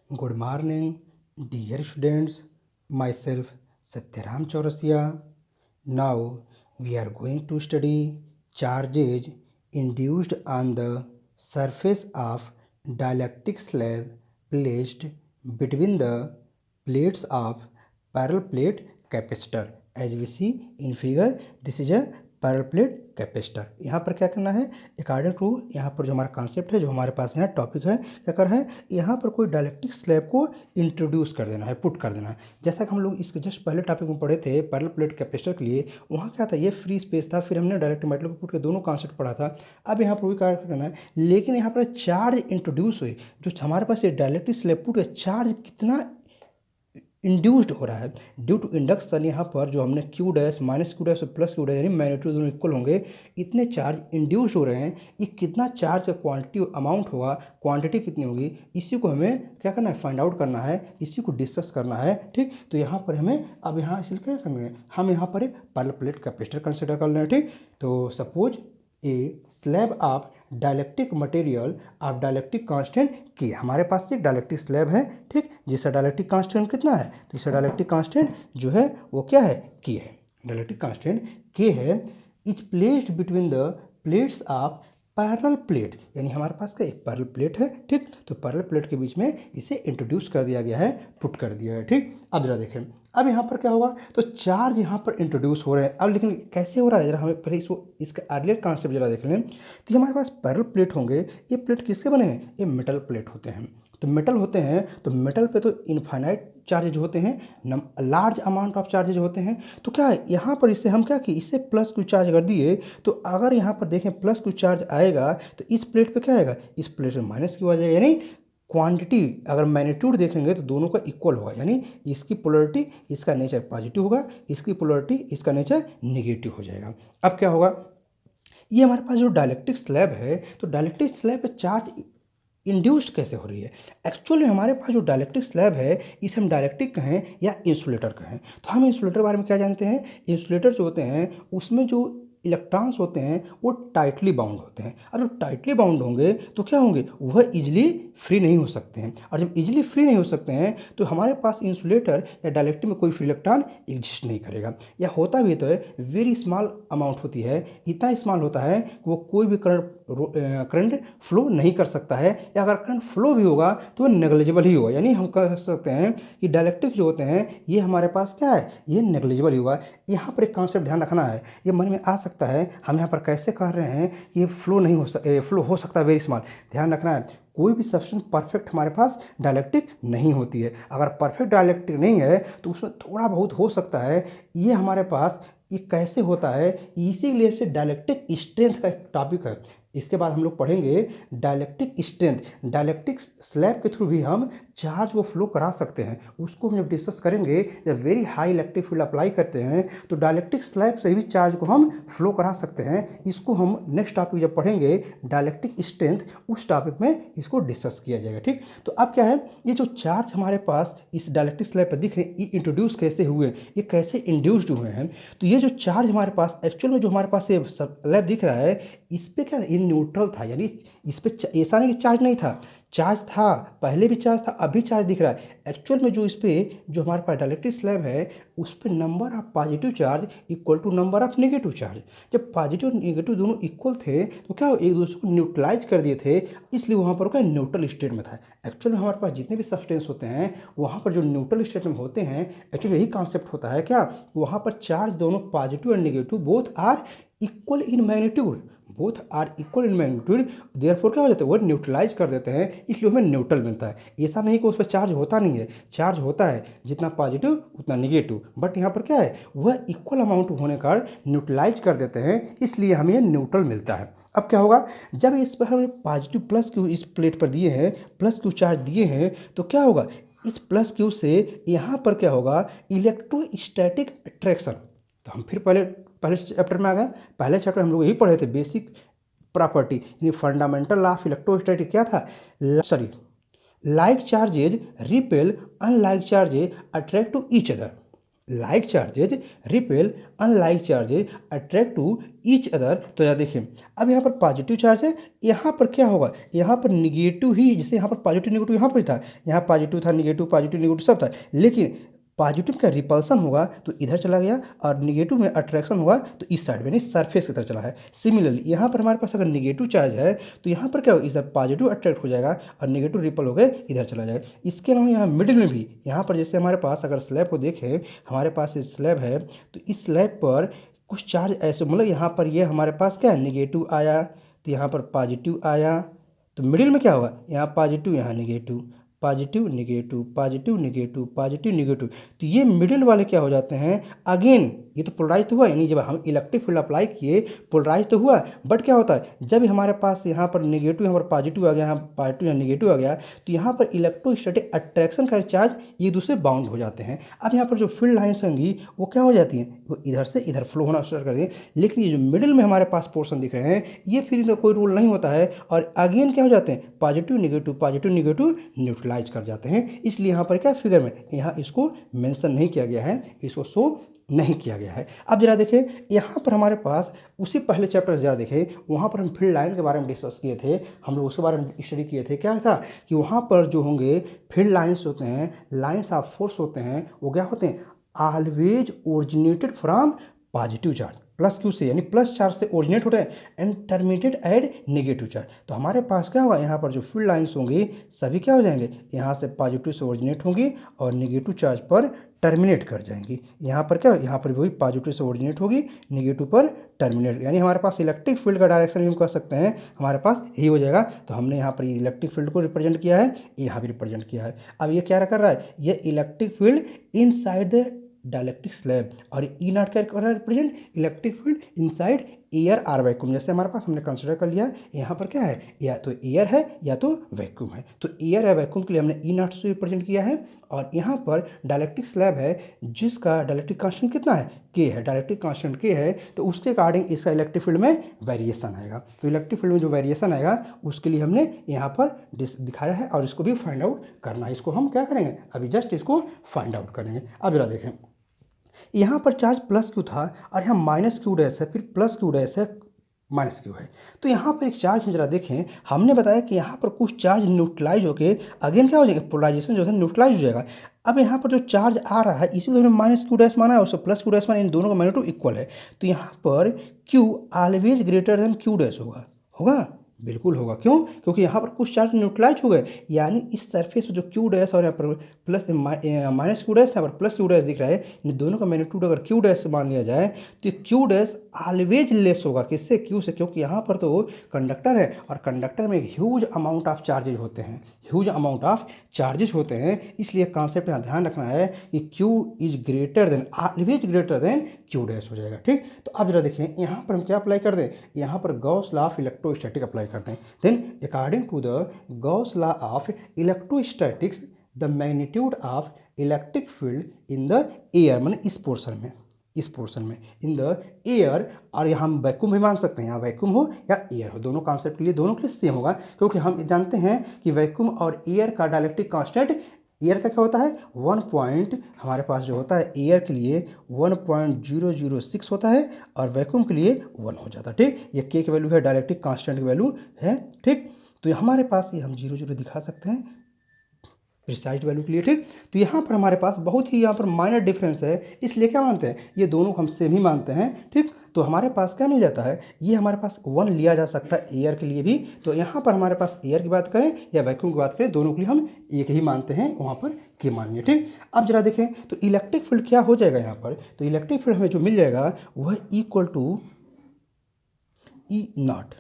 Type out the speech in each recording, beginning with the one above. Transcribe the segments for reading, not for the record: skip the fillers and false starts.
Good morning, dear students. Myself Satyaram Chaurasia. Now we are going to study charges induced on the surface of dielectric slab placed between the plates of parallel plate capacitor. As we see in figure, this is a parallel plate capacitor. यहाँ पर क्या करना है, according to यहाँ पर जो हमारा concept है, जो हमारे पास यहाँ टॉपिक है, क्या करना है, यहाँ पर कोई डायलेक्ट्रिक स्लैब को इंट्रोड्यूस कर देना है, पुट कर देना है। जैसा कि हम लोग इसके जस्ट पहले टॉपिक में पढ़े थे पैरेलल प्लेट कैपेसिटर के लिए, वहाँ क्या था, ये फ्री स्पेस था, फिर हमने डायलेक्ट्रिक मेटल को पुट के दोनों कॉन्सेप्ट पढ़ा था। अब यहाँ पर भी क्या करना है, लेकिन यहाँ पर चार्ज इंट्रोड्यूस हुई, जो हमारे पास ये डायलेक्ट्रिक स्लैब पुट चार्ज कितना इंड्यूस्ड हो रहा है ड्यू टू इंडक्शन। यहाँ पर जो हमने Q dash minus q dash और प्लस क्यू डैश यानी मैग्नीट्यूड दोनों इक्वल होंगे, इतने चार्ज इंड्यूस हो रहे हैं। ये कितना चार्ज का क्वांटिटी अमाउंट होगा, क्वांटिटी कितनी होगी, इसी को हमें क्या करना है, फाइंड आउट करना है, इसी को डिस्कस करना है। ठीक, तो यहाँ पर हमें अब यहाँ इसलिए क्या करेंगे, हम यहाँ पर एक पैरेलल प्लेट कैपेसिटर कंसिडर कर रहे हैं। ठीक, तो suppose A slab of dielectric material of dielectric constant के, हमारे पास एक डायलेक्ट्रिक स्लैब है, ठीक, जिसका डायलेक्ट्रिक कांस्टेंट कितना है, तो इसका डायलेक्ट्रिक कांस्टेंट जो है वो क्या है, के है। डायलेक्ट्रिक कांस्टेंट के है, is placed between the plates of parallel plate, यानी हमारे पास का एक पैरेलल प्लेट है। ठीक, तो पैरेलल प्लेट के बीच में इसे इंट्रोड्यूस कर दिया गया है, पुट कर दिया है। ठीक, अब जरा देखें, अब यहाँ पर क्या होगा, तो चार्ज यहाँ पर इंट्रोड्यूस हो रहे हैं। अब लेकिन कैसे हो रहा है, जरा हमें पहले इसका अर्लियर कॉन्सेप्ट जरा देख लें। तो हमारे पास पैरेलल प्लेट होंगे, ये प्लेट किसके बने हैं, ये मेटल प्लेट होते हैं। तो मेटल होते हैं, तो मेटल पे तो इनफाइनाइट चार्जेज होते हैं, लार्ज अमाउंट ऑफ चार्जेज होते हैं। तो क्या है, यहाँ पर इससे हम क्या कि इससे प्लस क्यू चार्ज कर दिए, तो अगर यहाँ पर देखें प्लस क्यू चार्ज आएगा, तो इस प्लेट पे क्या आएगा, इस प्लेट में माइनस क्यू आ जाएगा। यानी क्वांटिटी अगर मैग्नीट्यूड देखेंगे तो दोनों का इक्वल होगा, यानी इसकी पोलरिटी इसका नेचर पॉजिटिव होगा, इसकी पोलरिटी इसका नेचर नेगेटिव हो जाएगा। अब क्या होगा, ये हमारे पास जो डायलेक्ट्रिक स्लैब है, तो डायलेक्ट्रिक स्लैब पे चार्ज इंड्यूस्ड कैसे हो रही है। एक्चुअली हमारे पास जो डायलेक्ट्रिक स्लैब है, इसे हम डायलेक्ट्रिक कहें या इंसुलेटर कहें, तो हम इंसुलेटर बारे में क्या जानते हैं, इंसुलेटर जो होते हैं उसमें जो इलेक्ट्रॉन्स होते हैं वो टाइटली बाउंड होते हैं। अब जब टाइटली बाउंड होंगे तो क्या होंगे, वह इजिली फ्री नहीं हो सकते हैं, और जब इजिली फ्री नहीं हो सकते हैं तो हमारे पास इंसुलेटर या डायलेक्ट्रिक में कोई फ्री इलेक्ट्रॉन एग्जिस्ट नहीं करेगा, या होता भी तो है वेरी स्मॉल अमाउंट होती है, इतना स्मॉल होता है कि वो कोई भी करंट फ्लो नहीं कर सकता है, या अगर करंट फ्लो भी होगा तो वो नेग्लिजिबल ही होगा। यानी हम कह सकते हैं कि डायलेक्ट्रिक जो होते हैं ये हमारे पास क्या है, ये नेग्लिजिबल ही होगा। यहाँ पर एक कॉन्सेप्ट ध्यान रखना है, ये मन में आ सकता है, हम यहाँ पर कैसे कह रहे हैं कि ये फ्लो नहीं हो फ्लो हो सकता है वेरी स्मॉल। ध्यान रखना है, कोई भी सब्सटेंस परफेक्ट हमारे पास डायलेक्ट्रिक नहीं होती है। अगर परफेक्ट डायलेक्ट्रिक नहीं है तो उसमें थोड़ा बहुत हो सकता है। ये हमारे पास ये कैसे होता है, इसीलिए से डायलेक्ट्रिक स्ट्रेंथ का एक टॉपिक है। इसके बाद हम लोग पढ़ेंगे डायलेक्ट्रिक स्ट्रेंथ। डायलेक्ट्रिक स्लैब के थ्रू भी हम चार्ज को फ्लो करा सकते हैं, उसको हम जब डिस्कस करेंगे। जब very high electric field apply करते हैं तो डायलेक्ट्रिक स्लैब से भी चार्ज को हम फ्लो करा सकते हैं। इसको हम नेक्स्ट टॉपिक जब पढ़ेंगे डायलेक्ट्रिक स्ट्रेंथ, उस टॉपिक में इसको डिस्कस किया जाएगा। ठीक, तो अब क्या है, ये जो चार्ज हमारे पास इस डायलेक्ट्रिक स्लैब पर दिख रहे हैं, ये इंट्रोड्यूस कैसे हुए, ये कैसे इंड्यूस्ड हुए हैं। तो ये जो चार्ज हमारे पास एक्चुअल में जो हमारे पास ये स्लैब दिख रहा है, इस पर क्या ये न्यूट्रल था, यानी इस पर ऐसा नहीं कि चार्ज नहीं था, चार्ज था, पहले भी चार्ज था, अभी चार्ज दिख रहा है। एक्चुअल में जो इस पर जो हमारे पास डायलेक्ट्रिक स्लैब है, उस पर number of positive charge equal to number of negative charge. जब पॉजिटिव और नेगेटिव दोनों इक्वल थे तो क्या एक दूसरे को न्यूट्रलाइज कर दिए थे, इसलिए वहाँ पर क्या न्यूट्रल स्टेट में था। एक्चुअल में हमारे पास जितने भी सब्सटेंस होते हैं वहाँ पर जो न्यूट्रल स्टेट में होते हैं, एक्चुअली यही कॉन्सेप्ट होता है क्या, वहाँ पर चार्ज दोनों positive and negative both are equal in magnitude, both are equal in magnitude, therefore क्या हो जाता है, वो न्यूट्रलाइज कर देते हैं, इसलिए हमें न्यूट्रल मिलता है। ऐसा नहीं कि उस पर चार्ज होता नहीं है, चार्ज होता है, जितना पॉजिटिव उतना नेगेटिव, बट यहाँ पर क्या है, वह इक्वल अमाउंट होने का न्यूट्रलाइज कर देते हैं, इसलिए हमें ये न्यूट्रल मिलता है। अब क्या होगा, जब इस पर हमें पॉजिटिव प्लस क्यू इस प्लेट पर दिए हैं, प्लस क्यू चार्ज दिए हैं, तो क्या होगा, इस प्लस क्यू से यहाँ पर क्या होगा, इलेक्ट्रोस्टैटिक अट्रैक्शन। तो हम फिर पहले चैप्टर में आ गए, पहले चैप्टर हम लोग यही पढ़े थे, बेसिक प्रॉपर्टी यानी फंडामेंटल लॉ ऑफ इलेक्ट्रोस्टैटिक क्या था, sorry, like charges repel unlike charges attract to each other. Like charges repel unlike charges attract to each other. तो यहाँ देखिए, अब यहाँ पर पॉजिटिव चार्ज है, यहाँ पर क्या होगा, यहाँ पर निगेटिव ही, जैसे यहाँ पर पॉजिटिव निगेटिव यहाँ पर था, यहाँ पॉजिटिव था निगेटिव पॉजिटिव निगेटिव सब था, लेकिन पॉजिटिव का रिपल्सन होगा तो इधर चला गया और निगेटिव में अट्रैक्शन हुआ तो इस साइड में, यानी सरफेस की तरफ चला है। सिमिलरली यहाँ पर हमारे पास अगर निगेटिव चार्ज है तो यहाँ पर क्या होगा, इधर पॉजिटिव अट्रैक्ट हो जाएगा और निगेटिव रिपल हो गए इधर चला जाएगा। इसके अलावा यहाँ मिडिल में भी, यहाँ पर जैसे हमारे पास अगर स्लैब को देखें, हमारे पास ये स्लैब है तो इस स्लैब पर कुछ चार्ज ऐसे, मतलब यहाँ पर ये हमारे पास क्या है, निगेटिव आया तो यहाँ पर पॉजिटिव आया, तो मिडिल में क्या होगा, यहाँ पॉजिटिव यहाँ negative, positive negative positive negative positive negative, तो ये मिडिल वाले क्या हो जाते हैं, अगेन ये तो पोलराइज तो हुआ, यानी जब हम इलेक्ट्रिक फील्ड अप्लाई किए पोलराइज तो हुआ, बट क्या होता है जब हमारे पास यहाँ पर निगेटिव यहाँ पर पॉजिटिव आ गया, यहाँ पॉजिटिव यहाँ निगेटिव आ गया, तो यहाँ पर इलेक्ट्रोस्टैटिक अट्रैक्शन का चार्ज एक दूसरे बाउंड हो जाते हैं। अब यहाँ पर जो फील्ड लाइन्स होंगी वो क्या हो जाती हैं, वो इधर से इधर फ्लो होना स्टार्ट कर देंगे, लेकिन ये जो मिडिल में हमारे पास पोर्शन दिख रहे हैं ये फिर इनका कोई रोल नहीं होता है और अगेन क्या हो जाते हैं, पॉजिटिव निगेटिव न्यूट्रलाइज कर जाते हैं। इसलिए यहाँ पर क्या फिगर में यहाँ इसको मेंशन नहीं किया गया है, इसको शो नहीं किया गया है। अब जरा देखें, यहाँ पर हमारे पास उसी पहले चैप्टर से जरा देखें, वहाँ पर हम फील्ड लाइन के बारे में डिस्कस किए थे, हम लोग उसके बारे में स्टडी किए थे। क्या था कि वहाँ पर जो होंगे फील्ड लाइन्स होते हैं, लाइन्स ऑफ फोर्स होते हैं, वो क्या होते हैं, always originated from positive charge plus q से, यानी प्लस चार्ज से ओरिजिनेट होते हैं and terminated at negative charge. तो हमारे पास क्या होगा, यहाँ पर जो फील्ड लाइन्स होंगी सभी क्या हो जाएंगे, यहाँ से पॉजिटिव से ओरिजिनेट होंगी और नेगेटिव चार्ज पर टर्मिनेट कर जाएंगी। यहाँ पर क्या, यहाँ पर वही पॉजिटिव से ओरिजिनेट होगी, नेगेटिव पर टर्मिनेट, यानी हमारे पास इलेक्ट्रिक फील्ड का डायरेक्शन भी हम कह सकते हैं हमारे पास यही हो जाएगा। तो हमने यहाँ पर इलेक्ट्रिक फील्ड को रिप्रेजेंट किया है, यहाँ भी रिप्रेजेंट किया है। अब ये क्या कर रहा है, ये electric field inside the dielectric slab, और ई नॉट क्या कर रहा है, represent electric field inside air or vacuum. जैसे हमारे पास हमने कंसिडर कर लिया यहाँ पर क्या है, या तो एयर है या तो वैक्यूम है, तो एयर या वैक्यूम के लिए हमने ई नॉट से रिप्रेजेंट किया है। और यहाँ पर डायलेक्ट्रिक स्लैब है जिसका डायलेक्ट्रिक कांस्टेंट कितना है, के है, डायलेक्ट्रिक कांस्टेंट के है, तो उसके अकॉर्डिंग इसका इलेक्ट्रिक फील्ड में वेरिएशन आएगा। तो इलेक्ट्रिक फील्ड में जो वेरिएशन आएगा उसके लिए हमने यहाँ पर दिखाया है और इसको भी फाइंड आउट करना है। इसको हम क्या करेंगे, अभी जस्ट इसको फाइंड आउट करेंगे। अब जरा देखें, यहाँ पर चार्ज प्लस क्यू था और यहाँ माइनस क्यू डैश है, फिर प्लस क्यू डैश है, माइनस क्यू है। तो यहाँ पर एक चार्ज हम जरा देखें, हमने बताया कि यहाँ पर कुछ चार्ज न्यूट्रलाइज होकर अगेन क्या हो जाएगा, पोलराइजेशन जो है न्यूट्रलाइज हो जाएगा। अब यहाँ पर जो चार्ज आ रहा है इसी को हमने माइनस क्यू डैश माना है और उसको प्लस क्यू डैश माना, इन दोनों का मैग्नीट्यूड इक्वल है। तो यहाँ पर Q always greater than Q dash होगा, होगा बिल्कुल होगा। क्यों, क्योंकि यहाँ पर कुछ चार्ज न्यूट्रलाइज हो गए, यानी इस सरफेस पर जो क्यू डैश और यहाँ पर प्लस माइनस क्यू डैश, यहाँ पर प्लस क्यू डैश दिख रहा है, इन दोनों का मैग्नीट्यूड अगर क्यू डैश से मान लिया जाए तो क्यू डैश ऑलवेज लेस होगा, किससे, क्यू से, क्योंकि यहाँ पर तो कंडक्टर है और कंडक्टर में एक ह्यूज अमाउंट ऑफ चार्जेज होते हैं, ह्यूज अमाउंट ऑफ चार्जेस होते हैं। इसलिए कॉन्सेप्ट यहाँ ध्यान रखना है कि Q is greater than, always greater than Q dash हो जाएगा। ठीक, तो अब जरा देखें यहाँ पर हम क्या अप्लाई कर दें, यहाँ पर Gauss law of electrostatic apply करते हैं। Then according to the Gauss law of electrostatics the magnitude of electric field in the air, माने इस पोर्शन में इन द एयर, और यहाँ हम वैक्यूम भी मान सकते हैं, यहाँ वैक्यूम हो या एयर हो, दोनों कॉन्सेप्ट के लिए दोनों के लिए सेम होगा, क्योंकि हम जानते हैं कि वैक्यूम और एयर का डायलेक्ट्रिक कांस्टेंट, एयर का क्या होता है 1 पॉइंट, हमारे पास जो होता है एयर के लिए 1.006 होता है और वैक्यूम के लिए 1 हो जाता है। ठीक, ये के की वैल्यू है, डायलेक्ट्रिक कांस्टेंट की वैल्यू है। ठीक, तो हमारे पास ये हम 0 दिखा सकते हैं प्रिसाइज वैल्यू के लिए। ठीक, तो यहाँ पर हमारे पास बहुत ही यहाँ पर माइनर डिफरेंस है, इसलिए क्या मानते हैं, ये दोनों को हम सेम ही मानते हैं। ठीक, तो हमारे पास क्या मिल जाता है, ये हमारे पास 1 लिया जा सकता है एयर के लिए भी। तो यहाँ पर हमारे पास एयर की बात करें या वैक्यूम की बात करें, दोनों के लिए हम एक ही मानते हैं, वहाँ पर के मानिए। ठीक, अब जरा देखें तो इलेक्ट्रिक फील्ड क्या हो जाएगा यहाँ पर, तो इलेक्ट्रिक फील्ड हमें जो मिल जाएगा वह इक्वल टू ई नॉट।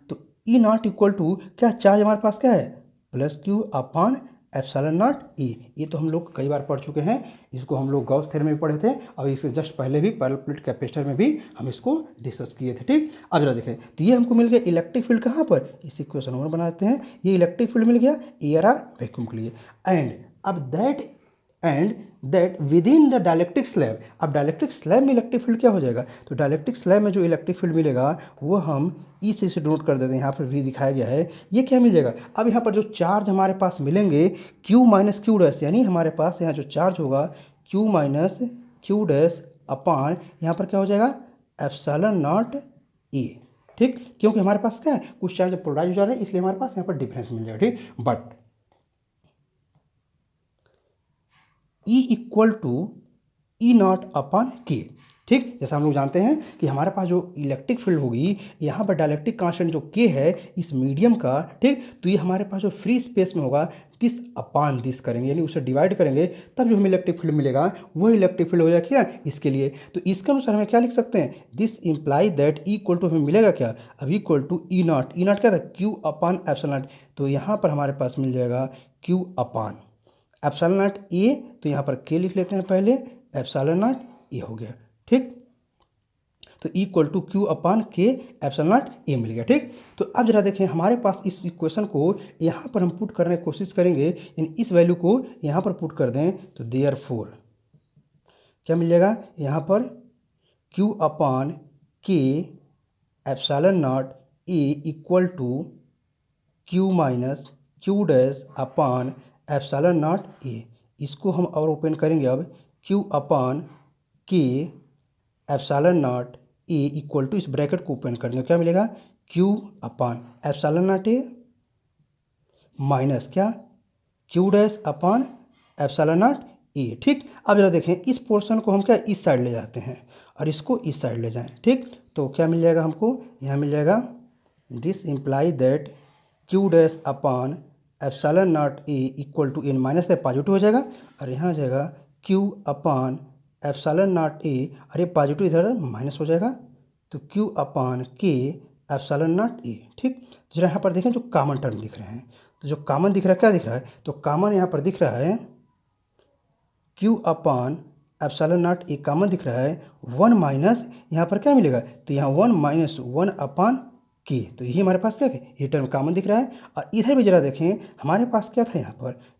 तो ई नॉट इक्वल टू क्या, चार्ज हमारे पास क्या है, plus q upon epsilon naught e. ये तो हम लोग कई बार पढ़ चुके हैं, इसको हम लोग गॉस थ्योरम में पढ़े थे और इसके जस्ट पहले भी पैरेलल प्लेट कैपेसिटर में भी हम इसको डिस्कस किए थे। ठीक, अब जरा देखें तो ये हमको मिल गया इलेक्ट्रिक फील्ड कहाँ पर, इस इक्वेशन नंबर बनाते हैं, ये इलेक्ट्रिक फील्ड मिल गया एयर आर वैक्यूम के लिए। एंड अब that with in the dielectric slab, अब डायलेक्ट्रिक स्लैब में इलेक्ट्रिक फील्ड क्या हो जाएगा, तो डायलेक्ट्रिक स्लैब में जो इलेक्ट्रिक फील्ड मिलेगा वो हम ई से नोट कर देते हैं, यहाँ पर भी दिखाया गया है, ये क्या मिल जाएगा। अब यहाँ पर जो चार्ज हमारे पास मिलेंगे क्यू माइनस क्यू डैश, यानी हमारे पास यहाँ जो चार्ज होगा क्यू माइनस क्यू डैश अपान यहाँ पर क्या हो जाएगा एप्सिलॉन नॉट ए। ठीक, क्योंकि हमारे पास क्या है कुछ चार्ज पोलराइज हो जा रहे हैं, इसलिए हमारे पास यहाँ पर डिफरेंस मिल जाएगा। ठीक, but E equal to E naught upon K. ठीक, जैसा हम लोग जानते हैं कि हमारे पास जो इलेक्ट्रिक फील्ड होगी यहाँ पर डायलेक्ट्रिक कांस्टेंट जो के है इस मीडियम का, ठीक, तो ये हमारे पास जो फ्री स्पेस में होगा दिस अपान दिस करेंगे, यानी उसे डिवाइड करेंगे तब जो हमें इलेक्ट्रिक फील्ड मिलेगा वो इलेक्ट्रिक फील्ड हो जाएगा क्या इसके लिए। तो इसके अनुसार हमें क्या लिख सकते हैं, this imply that equal to हमें मिलेगा क्या, अब इक्वल टू ई नॉट क्या था क्यू अपान एप्सिलॉन नॉट, तो यहाँ पर हमारे पास मिल जाएगा क्यू अपान एप्सिलॉन नॉट ए, तो यहाँ पर के लिख लेते हैं पहले, एप्सिलॉन नॉट ए हो गया। ठीक, तो इक्वल टू क्यू अपान के एप्सिलॉन नॉट ए मिल गया। ठीक, तो अब जरा देखें हमारे पास इस इक्वेशन को यहाँ पर हम पुट करने की कोशिश करेंगे, यानी इस वैल्यू को यहाँ पर पुट कर दें तो देयरफॉर क्या मिल जाएगा यहाँ पर क्यू अपान के epsilon naught A equal to q minus q dash upon epsilon naught a. इसको हम और ओपन करेंगे अब क्यू अपान के epsilon naught A equal to, इस ब्रैकेट को ओपन कर देंगे क्या मिलेगा q upon epsilon naught a minus क्या q dash upon epsilon naught a. ठीक, अब जरा देखें इस पोर्शन को हम क्या इस साइड ले जाते हैं और इसको इस साइड ले जाएं। ठीक, तो क्या मिल जाएगा हमको, यहाँ मिल जाएगा this imply that q dash upon epsilon naught A equal to n minus है पॉजिटिव हो जाएगा, और यहाँ आ जाएगा q upon epsilon naught A, अरे पॉजिटिव इधर माइनस हो जाएगा तो क्यू अपान के एप्सिलॉन नॉट ए। ठीक, जरा यहाँ पर देखें जो कॉमन टर्म दिख रहे हैं, तो जो कॉमन दिख रहा है क्या दिख रहा है, तो कॉमन यहाँ पर दिख रहा है क्यू अपान एप्सिलॉन नॉट ए कॉमन दिख रहा है, वन माइनस यहाँ पर क्या मिलेगा, तो यहाँ वन माइनस वन अपान के, तो यही हमारे पास क्या है ये टर्म कॉमन दिख रहा है। और इधर भी जरा देखें हमारे पास क्या था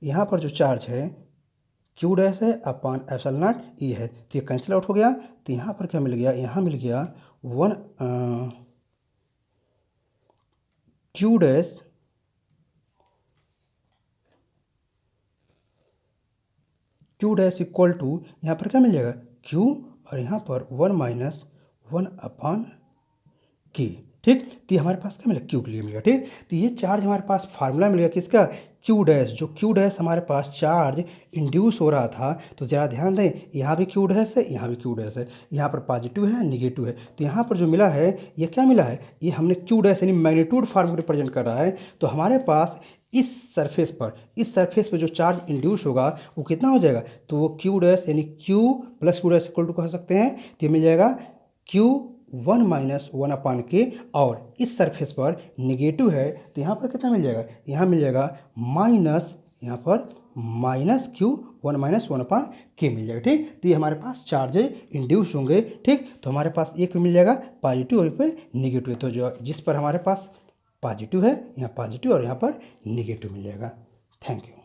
यहाँ पर जो चार्ज है क्यू डैश है अपान एप्सिलॉन नॉट ए है, तो ये कैंसिल आउट हो गया, तो यहाँ पर क्या मिल गया, यहाँ मिल गया one q dash equal to यहाँ पर क्या मिल जाएगा क्यू और यहाँ पर वन माइनस वन अपान के। ठीक, तो ये हमारे पास क्या मिला क्यू के लिए मिलेगा। ठीक, तो ये चार्ज हमारे पास फार्मूला मिलेगा किसका क्यू डैश, जो क्यू डैश हमारे पास चार्ज इंड्यूस हो रहा था, तो ज़रा ध्यान दें यहाँ भी क्यू डैश है यहाँ भी क्यू डैश है, यहाँ पर पॉजिटिव है निगेटिव है, तो यहाँ पर जो मिला है ये क्या मिला है, ये हमने क्यू डैश यानी मैग्नीट्यूड फॉर्म को रिप्रेजेंट कर रहा है। तो हमारे पास इस सरफेस पर जो चार्ज इंड्यूस होगा वो कितना हो जाएगा, तो वो क्यू डैश यानी q plus q dash equal to कह सकते हैं, तो ये मिल जाएगा q one minus one upon K, और इस सरफेस पर निगेटिव है तो यहाँ पर कितना मिल जाएगा, यहाँ मिल जाएगा माइनस, यहाँ पर minus Q one minus one upon के मिल जाएगा। ठीक, तो ये हमारे पास चार्जेज इंड्यूस होंगे। ठीक, तो हमारे पास एक पे मिल जाएगा पॉजिटिव और एक पे निगेटिव, तो जो जिस पर हमारे पास पॉजिटिव है यहाँ पॉजिटिव और यहाँ पर निगेटिव मिल जाएगा। Thank you.